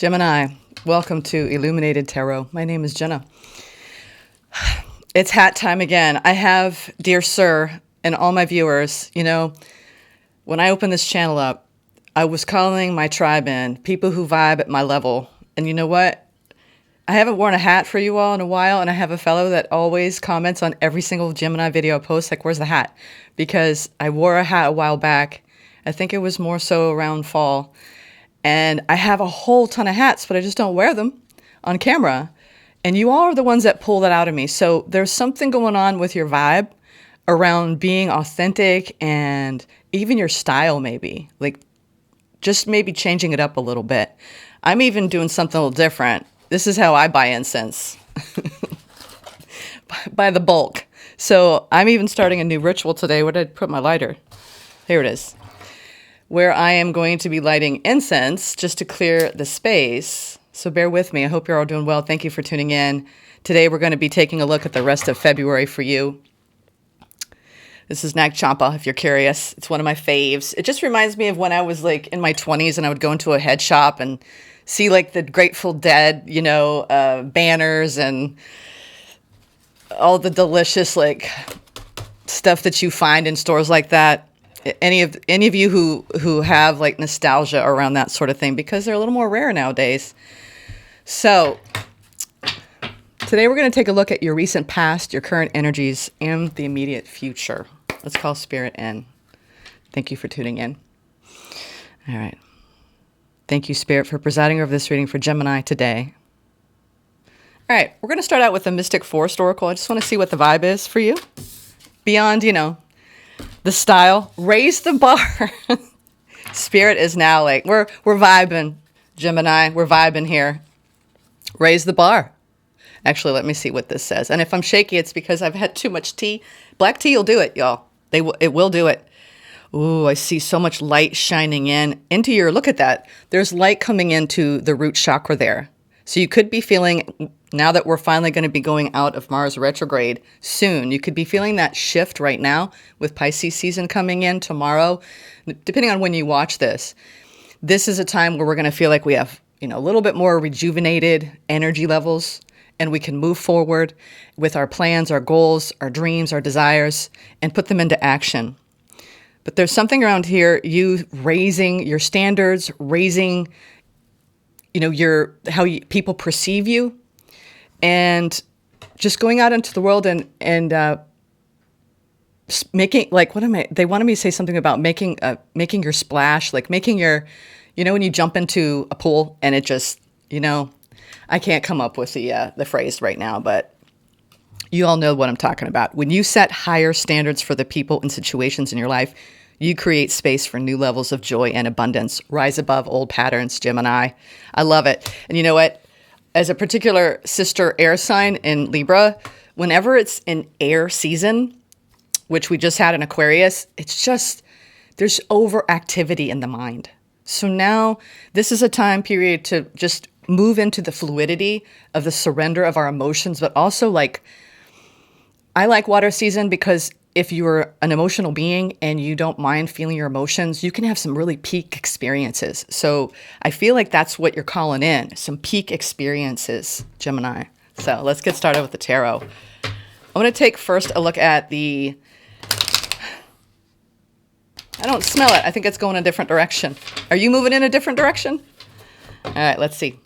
Gemini, welcome to Illuminated Tarot. My name is Jenna. It's hat time again. I have, dear sir, and all my viewers, when I opened this channel up, I was calling my tribe in, people who vibe at my level. And you know what? I haven't worn a hat for you all in a while, and I have a fellow that always comments on every single Gemini video I post, like, where's the hat? Because I wore a hat a while back. I think it was more so around fall. And I have a whole ton of hats, but I just don't wear them on camera. And you all are the ones that pull that out of me. So there's something going on with your vibe around being authentic and even your style maybe. Like just maybe changing it up a little bit. I'm even doing something a little different. This is how I buy incense. By the bulk. So I'm even starting a new ritual today. Where did I put my lighter? Here it is. Where I am going to be lighting incense just to clear the space. So bear with me. I hope you're all doing well. Thank you for tuning in. Today we're going to be taking a look at the rest of February for you. This is Nag Champa, if you're curious. It's one of my faves. It just reminds me of when I was like in my 20s and I would go into a head shop and see like the Grateful Dead, banners and all the delicious like stuff that you find in stores like that. Any of you who have like nostalgia around that sort of thing, because they're a little more rare nowadays. So today we're going to take a look at your recent past, your current energies, and the immediate future. Let's call Spirit in. Thank you for tuning in. All right. Thank you, Spirit, for presiding over this reading for Gemini today. All right. We're going to start out with the Mystic Forest Oracle. I just want to see what the vibe is for you. Beyond, the style. Raise the bar. Spirit is now like, we're vibing, Gemini. We're vibing here. Raise the bar. Actually, let me see what this says. And if I'm shaky, it's because I've had too much tea. Black tea will do it, y'all. It will do it. Ooh, I see so much light shining into your, look at that. There's light coming into the root chakra there. So you could be feeling, now that we're finally going to be going out of Mars retrograde soon, you could be feeling that shift right now with Pisces season coming in tomorrow, depending on when you watch this. This is a time where we're going to feel like we have, a little bit more rejuvenated energy levels, and we can move forward with our plans, our goals, our dreams, our desires, and put them into action. But there's something around here, you raising your standards, raising people perceive you, and just going out into the world and making, like, they wanted me to say something about making your splash, like making your, when you jump into a pool and it just, I can't come up with the phrase right now, but you all know what I'm talking about. When you set higher standards for the people and situations in your life, you create space for new levels of joy and abundance. Rise above old patterns, Gemini. I love it. And you know what? As a particular sister air sign in Libra, whenever it's an air season, which we just had in Aquarius, it's just, there's overactivity in the mind. So now this is a time period to just move into the fluidity of the surrender of our emotions, but also I like water season because if you're an emotional being and you don't mind feeling your emotions, you can have some really peak experiences. So I feel like that's what you're calling in, some peak experiences, Gemini. So let's get started with the tarot. I'm going to take first a look at I don't smell it. I think it's going a different direction. Are you moving in a different direction? All right, let's see.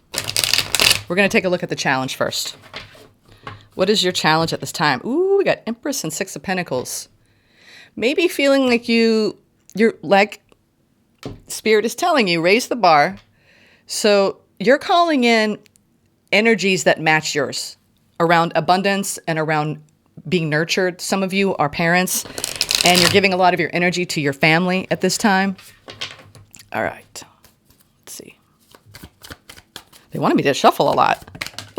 We're going to take a look at the challenge first. What is your challenge at this time? Ooh, we got Empress and Six of Pentacles. Maybe feeling like you're like Spirit is telling you, raise the bar. So you're calling in energies that match yours around abundance and around being nurtured. Some of you are parents and you're giving a lot of your energy to your family at this time. All right. Let's see. They wanted me to shuffle a lot.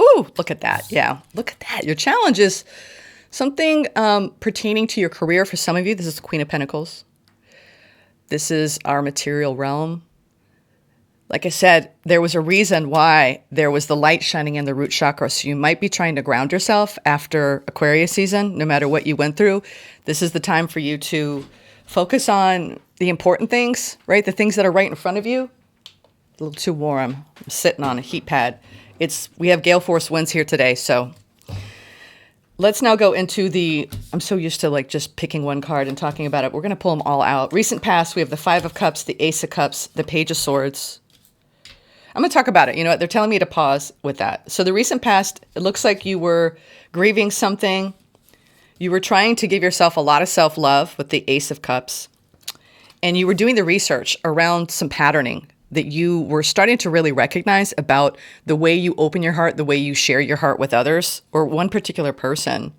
Ooh, look at that. Yeah, look at that. Your challenge is something pertaining to your career. For some of you, this is the Queen of Pentacles. This is our material realm. Like I said, there was a reason why there was the light shining in the root chakra. So you might be trying to ground yourself after Aquarius season, no matter what you went through. This is the time for you to focus on the important things, right? The things that are right in front of you. A little too warm. I'm sitting on a heat pad. We have gale force winds here today, so let's now go into I'm so used to like just picking one card and talking about it. We're going to pull them all out. Recent past, we have the Five of Cups, the Ace of Cups, the Page of Swords. I'm going to talk about it. You know what? They're telling me to pause with that. So the recent past, it looks like you were grieving something. You were trying to give yourself a lot of self-love with the Ace of Cups. And you were doing the research around some patterning that you were starting to really recognize about the way you open your heart, the way you share your heart with others, or one particular person.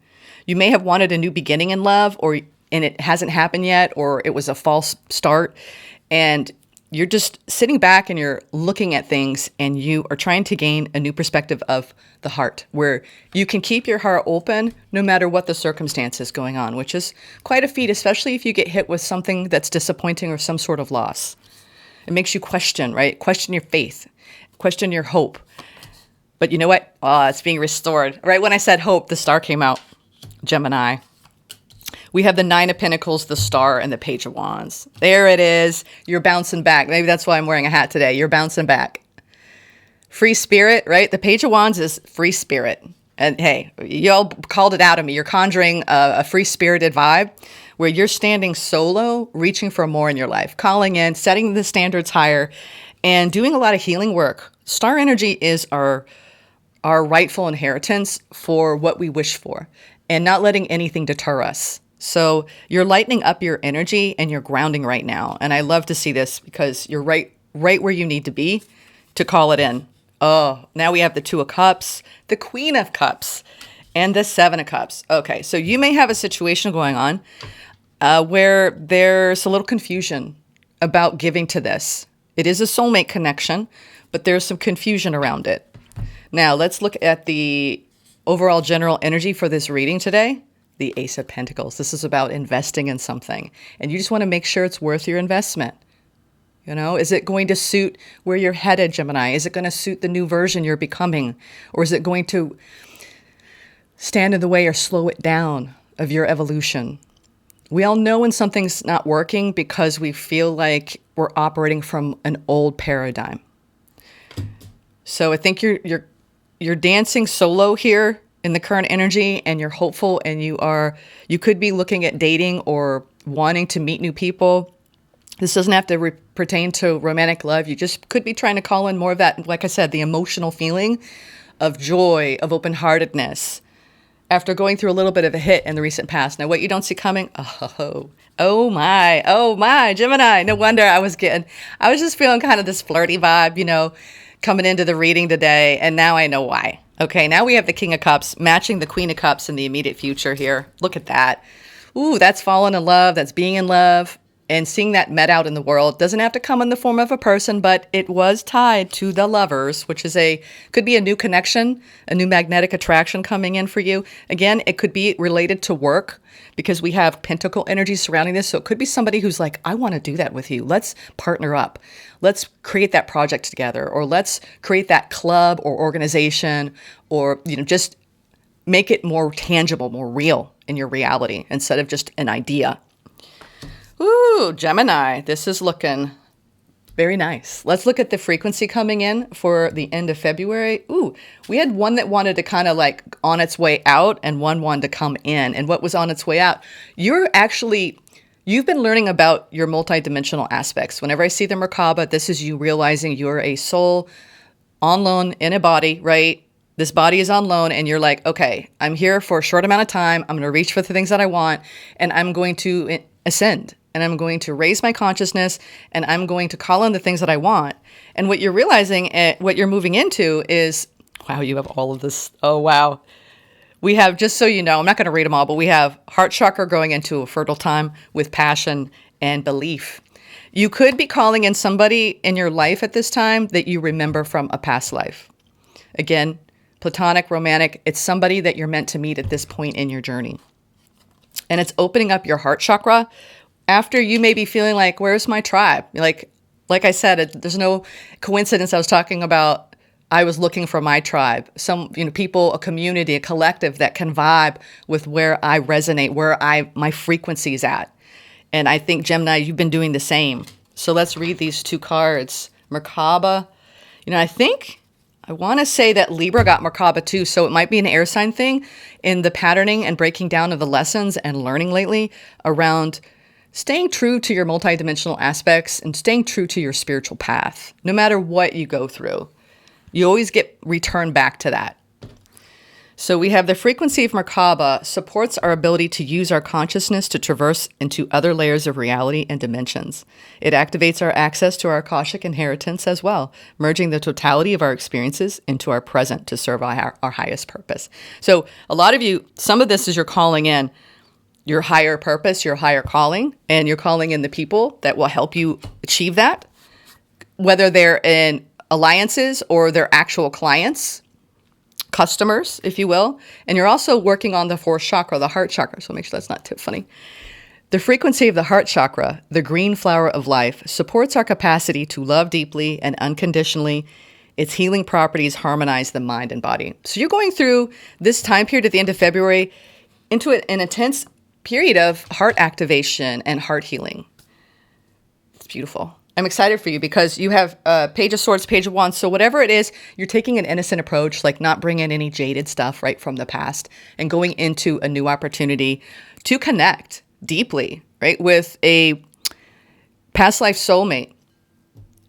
You may have wanted a new beginning in love, and it hasn't happened yet, or it was a false start. And you're just sitting back and you're looking at things and you are trying to gain a new perspective of the heart, where you can keep your heart open no matter what the circumstances going on, which is quite a feat, especially if you get hit with something that's disappointing or some sort of loss. It makes you question, right? Question your faith, question your hope. But you know what? Oh, it's being restored. Right when I said hope, the star came out. Gemini. We have the Nine of Pentacles, the Star, and the Page of Wands. There it is. You're bouncing back. Maybe that's why I'm wearing a hat today. You're bouncing back. Free spirit, right? The Page of Wands is free spirit. And hey, y'all called it out of me. You're conjuring a free-spirited vibe where you're standing solo, reaching for more in your life, calling in, setting the standards higher, and doing a lot of healing work. Star energy is our rightful inheritance for what we wish for, and not letting anything deter us. So you're lightening up your energy and you're grounding right now. And I love to see this because you're right where you need to be to call it in. Oh, now we have the Two of Cups, the Queen of Cups, and the Seven of Cups. Okay, so you may have a situation going on where there's a little confusion about giving to this. It is a soulmate connection, but there's some confusion around it. Now, let's look at the overall general energy for this reading today. The Ace of Pentacles. This is about investing in something. And you just want to make sure it's worth your investment. You know, is it going to suit where you're headed, Gemini? Is it going to suit the new version you're becoming? Or is it going to stand in the way or slow it down of your evolution? We all know when something's not working because we feel like we're operating from an old paradigm. So I think you're dancing solo here in the current energy, and you're hopeful, and you could be looking at dating or wanting to meet new people. This doesn't have to pertain to romantic love. You just could be trying to call in more of that, like I said, the emotional feeling of joy, of open-heartedness, after going through a little bit of a hit in the recent past. Now, what you don't see coming, oh my, Gemini. No wonder I was just feeling kind of this flirty vibe, you know, coming into the reading today, and now I know why. Okay, now we have the King of Cups matching the Queen of Cups in the immediate future here. Look at that. Ooh, that's falling in love. That's being in love. And seeing that met out in the world. Doesn't have to come in the form of a person, but it was tied to the lovers, which is could be a new connection, a new magnetic attraction coming in for you. Again, it could be related to work because we have pentacle energy surrounding this. So it could be somebody who's like, I want to do that with you. Let's partner up. Let's create that project together, or let's create that club or organization, or, you know, just make it more tangible, more real in your reality instead of just an idea. Ooh, Gemini, this is looking very nice. Let's look at the frequency coming in for the end of February. Ooh, we had one that wanted to kind of like on its way out and one wanted to come in. And what was on its way out? You've been learning about your multidimensional aspects. Whenever I see the Merkaba, this is you realizing you're a soul on loan in a body, right? This body is on loan and you're like, okay, I'm here for a short amount of time. I'm going to reach for the things that I want and I'm going to ascend. And I'm going to raise my consciousness and I'm going to call in the things that I want. And what you're realizing, what you're moving into is, wow, you have all of this. Oh, wow. We have, just so you know, I'm not going to read them all, but we have heart chakra going into a fertile time with passion and belief. You could be calling in somebody in your life at this time that you remember from a past life. Again, platonic, romantic, it's somebody that you're meant to meet at this point in your journey. And it's opening up your heart chakra after you may be feeling like, where's my tribe? Like I said, there's no coincidence. I was talking about, I was looking for my tribe, some, you know, people, a community, a collective that can vibe with where I resonate, where my frequency is at. And I think, Gemini, you've been doing the same. So let's read these two cards Merkaba. I want to say that Libra got Merkaba too, so it might be an air sign thing in the patterning and breaking down of the lessons and learning lately around staying true to your multidimensional aspects and staying true to your spiritual path. No matter what you go through, you always get returned back to that. So we have the frequency of Merkaba supports our ability to use our consciousness to traverse into other layers of reality and dimensions. It activates our access to our Akashic inheritance as well, merging the totality of our experiences into our present to serve our highest purpose. So a lot of you, some of this is you're calling in your higher purpose, your higher calling, and you're calling in the people that will help you achieve that, whether they're in alliances or they're actual clients, customers, if you will. And you're also working on the fourth chakra, the heart chakra. So make sure that's not too funny. The frequency of the heart chakra, the green flower of life, supports our capacity to love deeply and unconditionally. Its healing properties harmonize the mind and body. So you're going through this time period at the end of February into an intense period of heart activation and heart healing. It's beautiful. I'm excited for you because you have Page of Swords, Page of Wands. So whatever it is, you're taking an innocent approach, like not bringing any jaded stuff right from the past and going into a new opportunity to connect deeply, right, with a past life soulmate.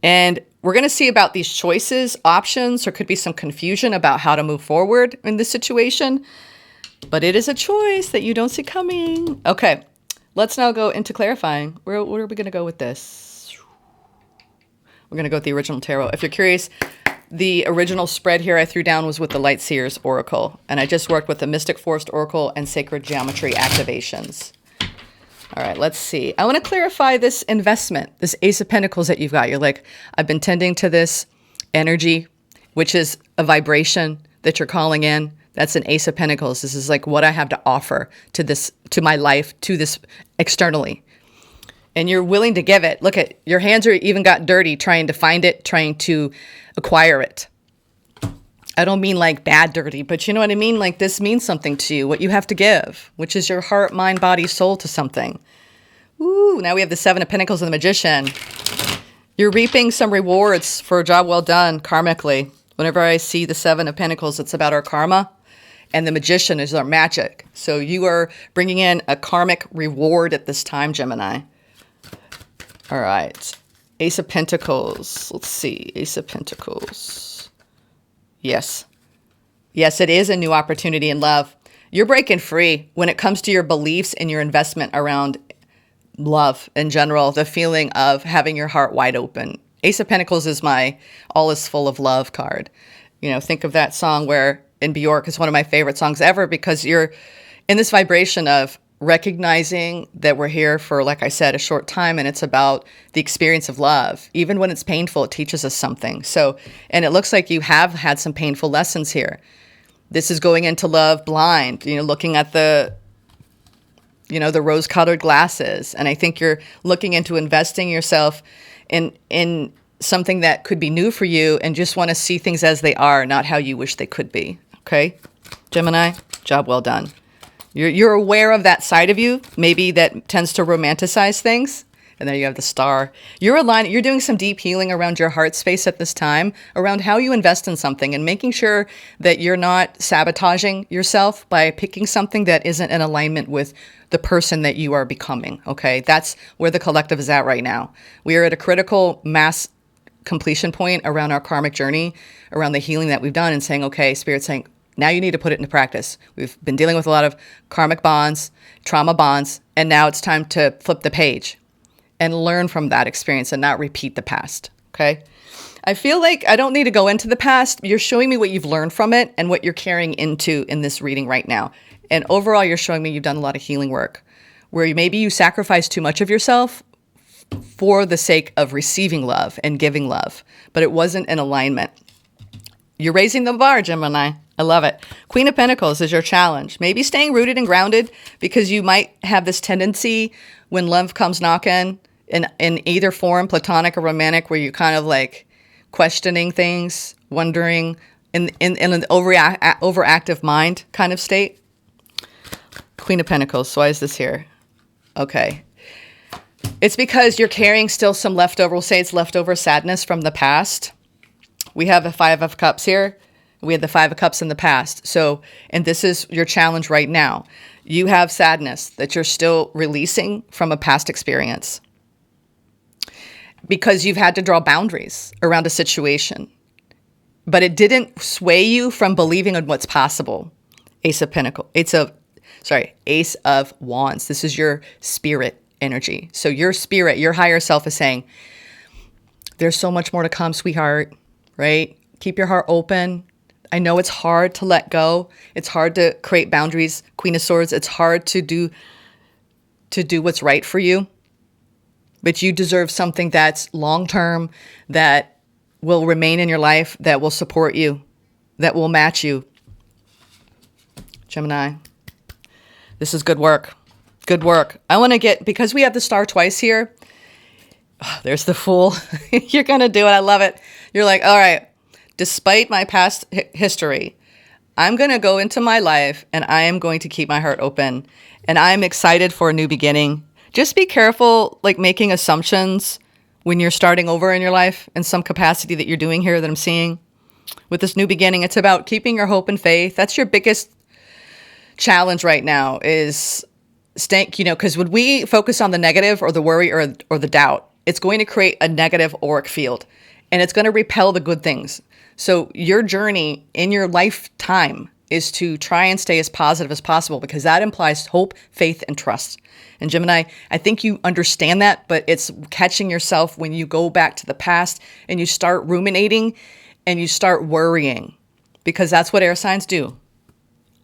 And we're going to see about these choices, options. There could be some confusion about how to move forward in this situation, but it is a choice that you don't see coming. Okay, let's now go into clarifying. Where are we going to go with this? We're going to go with the original tarot. If you're curious, the original spread here I threw down was with the Light Seers Oracle. And I just worked with the Mystic Forest Oracle and Sacred Geometry activations. All right, let's see. I want to clarify this investment, this Ace of Pentacles that you've got. You're like, I've been tending to this energy, which is a vibration that you're calling in. That's an Ace of Pentacles. This is like what I have to offer to this, to my life, to this externally. And you're willing to give it. Look at your hands are even got dirty trying to find it, trying to acquire it. I don't mean like bad dirty, but you know what I mean? Like this means something to you, what you have to give, which is your heart, mind, body, soul to something. Ooh, now we have the Seven of Pentacles and the Magician. You're reaping some rewards for a job well done karmically. Whenever I see the Seven of Pentacles, it's about our karma. And the Magician is our magic. So you are bringing in a karmic reward at this time, Gemini. All right, Ace of Pentacles. Let's see, Ace of Pentacles. Yes. Yes, it is a new opportunity in love. You're breaking free when it comes to your beliefs and your investment around love in general, the feeling of having your heart wide open. Ace of Pentacles is my all is full of love card. You know, think of that song where in Bjork is one of my favorite songs ever because you're in this vibration of recognizing that we're here for, like I said, a short time, and it's about the experience of love. Even when it's painful, it teaches us something. So, and it looks like you have had some painful lessons here. This is going into love blind, you know, looking at the, you know, the rose-colored glasses. And I think you're looking into investing yourself in something that could be new for you and just want to see things as they are, not how you wish they could be. Okay? Gemini, job well done. You're aware of that side of you, maybe that tends to romanticize things. And there you have the Star. You're doing some deep healing around your heart space at this time, around how you invest in something and making sure that you're not sabotaging yourself by picking something that isn't in alignment with the person that you are becoming, okay? That's where the collective is at right now. We are at a critical mass completion point around our karmic journey, around the healing that we've done and saying, okay, Spirit's saying, now you need to put it into practice. We've been dealing with a lot of karmic bonds, trauma bonds, and now it's time to flip the page and learn from that experience and not repeat the past, okay? I feel like I don't need to go into the past. You're showing me what you've learned from it and what you're carrying into in this reading right now. And overall, you're showing me you've done a lot of healing work where maybe you sacrifice too much of yourself for the sake of receiving love and giving love, but it wasn't in alignment. You're raising the bar, Gemini. I love it. Queen of Pentacles is your challenge. Maybe staying rooted and grounded because you might have this tendency when love comes knocking in either form, platonic or romantic, where you're kind of like questioning things, wondering in an overactive mind kind of state. Queen of Pentacles. So why is this here? Okay. It's because you're carrying still some leftover, we'll say it's leftover sadness from the past. We have a 5 of Cups here. We had the 5 of Cups in the past. So, and this is your challenge right now. You have sadness that you're still releasing from a past experience because you've had to draw boundaries around a situation. But it didn't sway you from believing in what's possible. Ace of Wands. This is your spirit energy. So your spirit, your higher self is saying, there's so much more to come, sweetheart, right? Keep your heart open. I know it's hard to let go. It's hard to create boundaries. Queen of Swords, it's hard to do what's right for you. But you deserve something that's long-term, that will remain in your life, that will support you, that will match you. Gemini, this is good work. Good work. I want to get, because we have the star twice here. Oh, there's the Fool. You're going to do it. I love it. You're like, all right, despite my past history, I'm going to go into my life and I am going to keep my heart open. And I'm excited for a new beginning. Just be careful, like making assumptions when you're starting over in your life in some capacity that you're doing here that I'm seeing. With this new beginning, it's about keeping your hope and faith. That's your biggest challenge right now is staying, because when we focus on the negative or the worry or the doubt, it's going to create a negative auric field and it's going to repel the good things. So your journey in your lifetime is to try and stay as positive as possible because that implies hope, faith, and trust. And Gemini, I think you understand that, but it's catching yourself when you go back to the past and you start ruminating and you start worrying because that's what air signs do.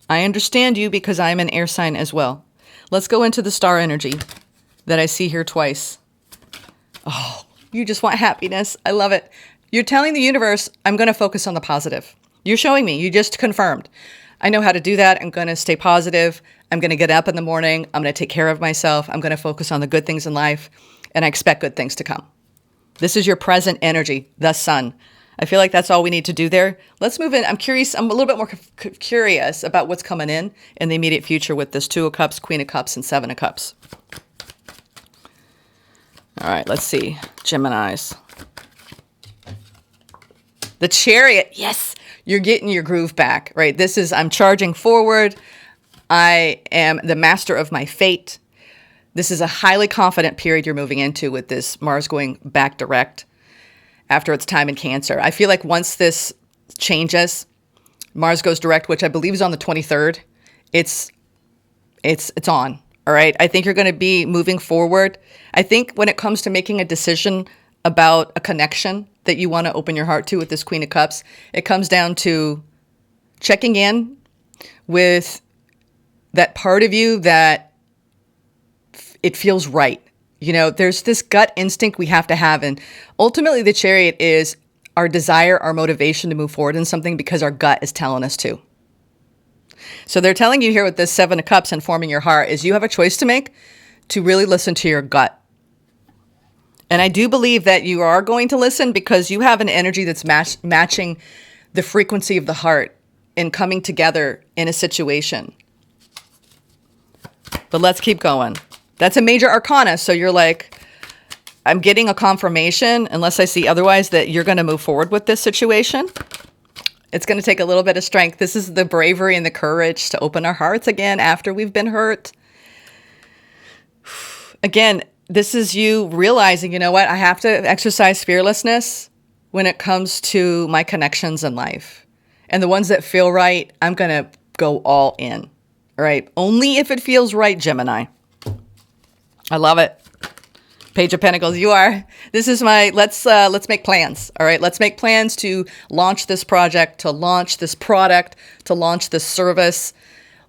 I understand you because I'm an air sign as well. Let's go into the star energy that I see here twice. Oh, you just want happiness. I love it. You're telling the universe, I'm going to focus on the positive. You're showing me. You just confirmed. I know how to do that. I'm going to stay positive. I'm going to get up in the morning. I'm going to take care of myself. I'm going to focus on the good things in life. And I expect good things to come. This is your present energy, the Sun. I feel like that's all we need to do there. Let's move in. I'm curious. I'm a little bit more curious about what's coming in the immediate future with this 2 of Cups, Queen of Cups, and 7 of Cups. All right, let's see. Geminis. The Chariot. Yes, you're getting your groove back, right? This is, I'm charging forward. I am the master of my fate. This is a highly confident period you're moving into with this Mars going back direct after its time in Cancer. I feel like once this changes, Mars goes direct, which I believe is on the 23rd. It's on. All right. I think you're going to be moving forward. I think when it comes to making a decision about a connection that you want to open your heart to with this Queen of Cups, it comes down to checking in with that part of you that it feels right. There's this gut instinct we have to have. And ultimately, the Chariot is our desire, our motivation to move forward in something because our gut is telling us to. So they're telling you here with this 7 of Cups and forming your heart is you have a choice to make to really listen to your gut. And I do believe that you are going to listen because you have an energy that's matching the frequency of the heart in coming together in a situation. But let's keep going. That's a major arcana. So you're like, I'm getting a confirmation, unless I see otherwise, that you're going to move forward with this situation. It's going to take a little bit of strength. This is the bravery and the courage to open our hearts again after we've been hurt. Again, this is you realizing, you know what? I have to exercise fearlessness when it comes to my connections in life. And the ones that feel right, I'm going to go all in. All right. Only if it feels right, Gemini. I love it. Page of Pentacles, you are. This is my, let's make plans. All right. Let's make plans to launch this project, to launch this product, to launch this service.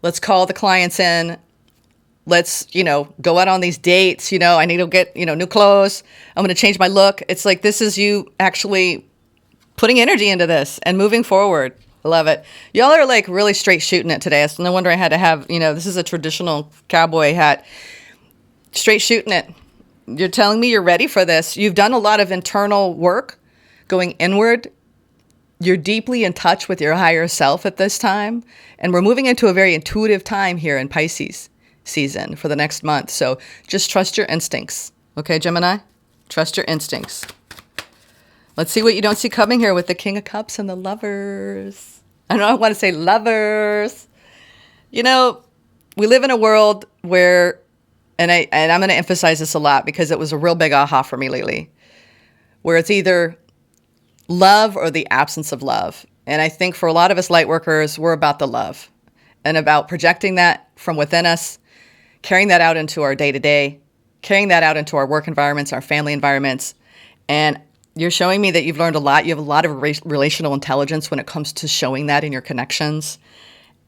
Let's call the clients in. Let's, go out on these dates. I need to get, new clothes. I'm going to change my look. It's like, this is you actually putting energy into this and moving forward. I love it. Y'all are like really straight shooting it today. So no wonder I had to have, this is a traditional cowboy hat. Straight shooting it. You're telling me you're ready for this. You've done a lot of internal work going inward. You're deeply in touch with your higher self at this time. And we're moving into a very intuitive time here in Pisces season for the next month. So just trust your instincts. Okay, Gemini? Trust your instincts. Let's see what you don't see coming here with the King of Cups and the Lovers. I don't know, I want to say lovers. You know, we live in a world where, and I'm going to emphasize this a lot because it was a real big aha for me lately, where it's either love or the absence of love. And I think for a lot of us light workers, we're about the love and about projecting that from within us, carrying that out into our day-to-day, carrying that out into our work environments, our family environments. And you're showing me that you've learned a lot. You have a lot of relational intelligence when it comes to showing that in your connections.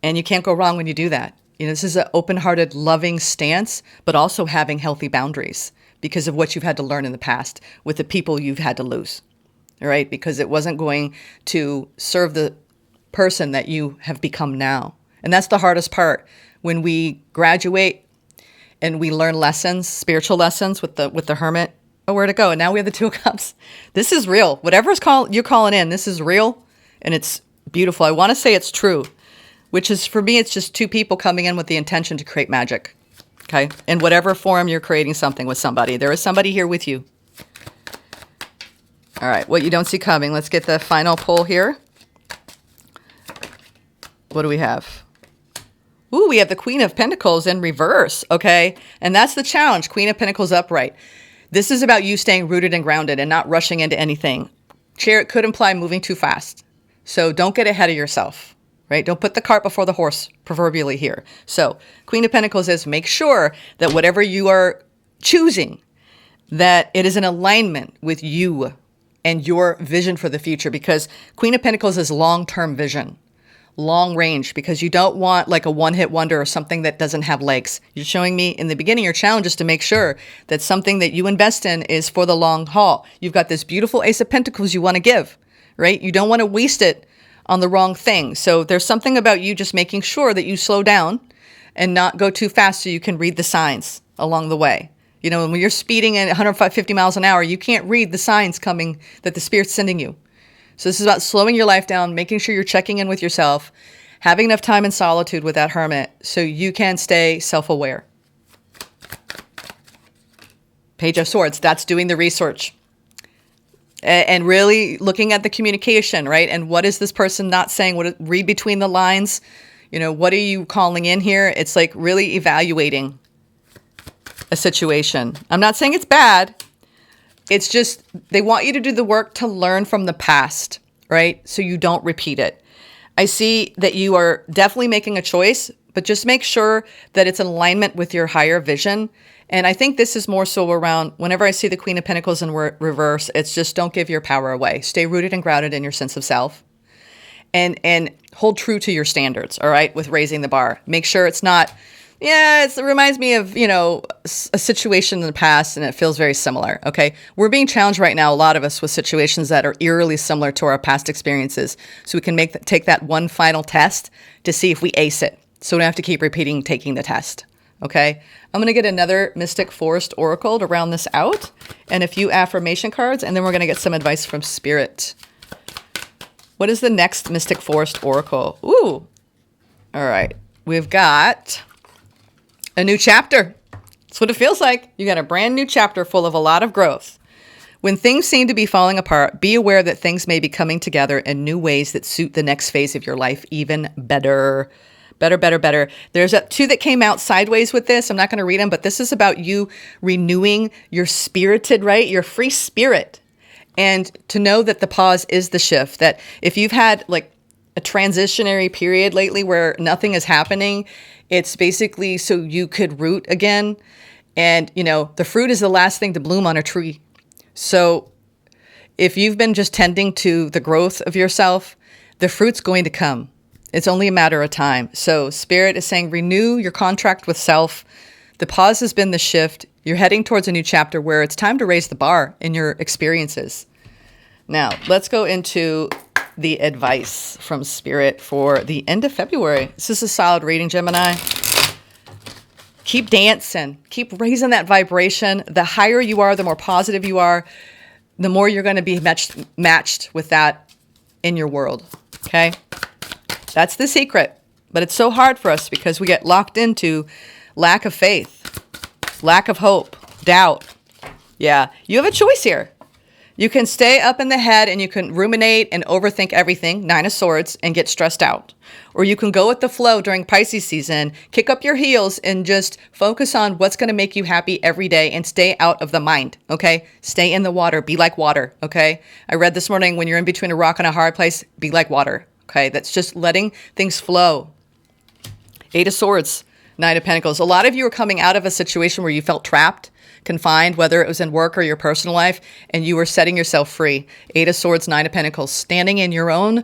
And you can't go wrong when you do that. You know, this is an open-hearted, loving stance, but also having healthy boundaries because of what you've had to learn in the past with the people you've had to lose. All right, because it wasn't going to serve the person that you have become now. And that's the hardest part. When we graduate and we learn lessons, spiritual lessons with the Hermit, oh, where'd it go? And now we have the Two of Cups. This is real. Whatever's you're calling in, this is real and it's beautiful. I want to say it's true, which is, for me, it's just two people coming in with the intention to create magic. Okay? In whatever form you're creating something with somebody. There is somebody here with you. All right, what you don't see coming. Let's get the final pull here. What do we have? Ooh, we have the Queen of Pentacles in reverse, okay? And that's the challenge, Queen of Pentacles upright. This is about you staying rooted and grounded and not rushing into anything. Chariot could imply moving too fast. So don't get ahead of yourself, right? Don't put the cart before the horse, proverbially here. So Queen of Pentacles is make sure that whatever you are choosing, that it is in alignment with you and your vision for the future, because Queen of Pentacles is long-term vision, long range, because you don't want like a one-hit wonder or something that doesn't have legs. You're showing me in the beginning, your challenge is to make sure that something that you invest in is for the long haul. You've got this beautiful Ace of Pentacles you want to give, right? You don't want to waste it on the wrong thing. So there's something about you just making sure that you slow down and not go too fast so you can read the signs along the way. You know, when you're speeding at 150 miles an hour, you can't read the signs coming that the Spirit's sending you. So this is about slowing your life down, making sure you're checking in with yourself, having enough time in solitude with that Hermit so you can stay self-aware. Page of Swords, that's doing the research. And really looking at the communication, right? And what is this person not saying? Read between the lines. You know, what are you calling in here? It's like really evaluating a situation. I'm not saying it's bad. It's just they want you to do the work to learn from the past, right? So you don't repeat it. I see that you are definitely making a choice, but just make sure that it's in alignment with your higher vision. And I think this is more so around whenever I see the Queen of Pentacles in reverse, it's just don't give your power away. Stay rooted and grounded in your sense of self and hold true to your standards, all right, with raising the bar. Make sure it's not, it reminds me of, you know, a situation in the past and it feels very similar, okay? We're being challenged right now, a lot of us, with situations that are eerily similar to our past experiences. So we can take that one final test to see if we ace it. So we don't have to keep repeating taking the test, okay? I'm going to get another Mystic Forest Oracle to round this out and a few affirmation cards, and then we're going to get some advice from Spirit. What is the next Mystic Forest Oracle? Ooh. All right. We've got a new chapter. That's what it feels like. You got a brand new chapter full of a lot of growth. When things seem to be falling apart, be aware that things may be coming together in new ways that suit the next phase of your life even better. Better. There's two that came out sideways with this. I'm not going to read them, but this is about you renewing your spirited, right? Your free spirit. And to know that the pause is the shift. That if you've had like a transitionary period lately where nothing is happening, it's basically so you could root again. And, you know, the fruit is the last thing to bloom on a tree. So if you've been just tending to the growth of yourself, the fruit's going to come. It's only a matter of time. So Spirit is saying renew your contract with self. The pause has been the shift. You're heading towards a new chapter where it's time to raise the bar in your experiences. Now, let's go into the advice from Spirit for the end of February. This is a solid reading, Gemini. Keep dancing. Keep raising that vibration. The higher you are, the more positive you are, the more you're going to be matched with that in your world. Okay? That's the secret. But it's so hard for us because we get locked into lack of faith, lack of hope, doubt. Yeah, you have a choice here. You can stay up in the head and you can ruminate and overthink everything, Nine of Swords, and get stressed out. Or you can go with the flow during Pisces season, kick up your heels and just focus on what's going to make you happy every day and stay out of the mind, okay? Stay in the water. Be like water, okay? I read this morning, when you're in between a rock and a hard place, be like water, okay? That's just letting things flow. Eight of Swords, Nine of Pentacles. A lot of you are coming out of a situation where you felt trapped, confined, whether it was in work or your personal life, and you were setting yourself free. Eight of Swords, Nine of Pentacles, standing in your own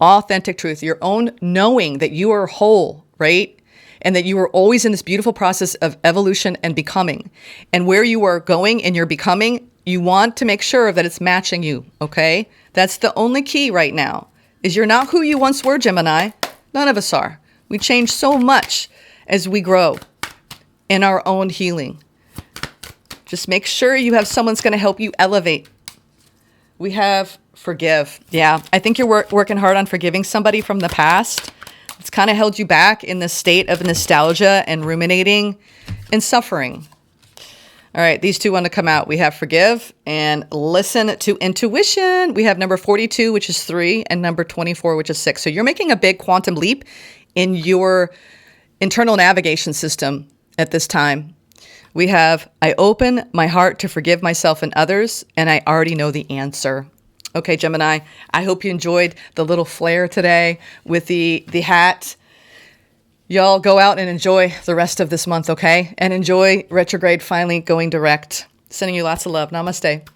authentic truth, your own knowing that you are whole, right? And that you are always in this beautiful process of evolution and becoming. And where you are going in your becoming, you want to make sure that it's matching you, okay? That's the only key right now, is you're not who you once were, Gemini. None of us are. We change so much as we grow in our own healing. Just make sure you have someone's going to help you elevate. We have forgive. Yeah, I think you're working hard on forgiving somebody from the past. It's kind of held you back in this state of nostalgia and ruminating and suffering. All right, these two want to come out. We have forgive and listen to intuition. We have number 42, which is 3, and number 24, which is 6. So you're making a big quantum leap in your internal navigation system at this time. We have, I open my heart to forgive myself and others, and I already know the answer. Okay, Gemini, I hope you enjoyed the little flair today with the hat. Y'all go out and enjoy the rest of this month, okay? And enjoy retrograde finally going direct. Sending you lots of love. Namaste.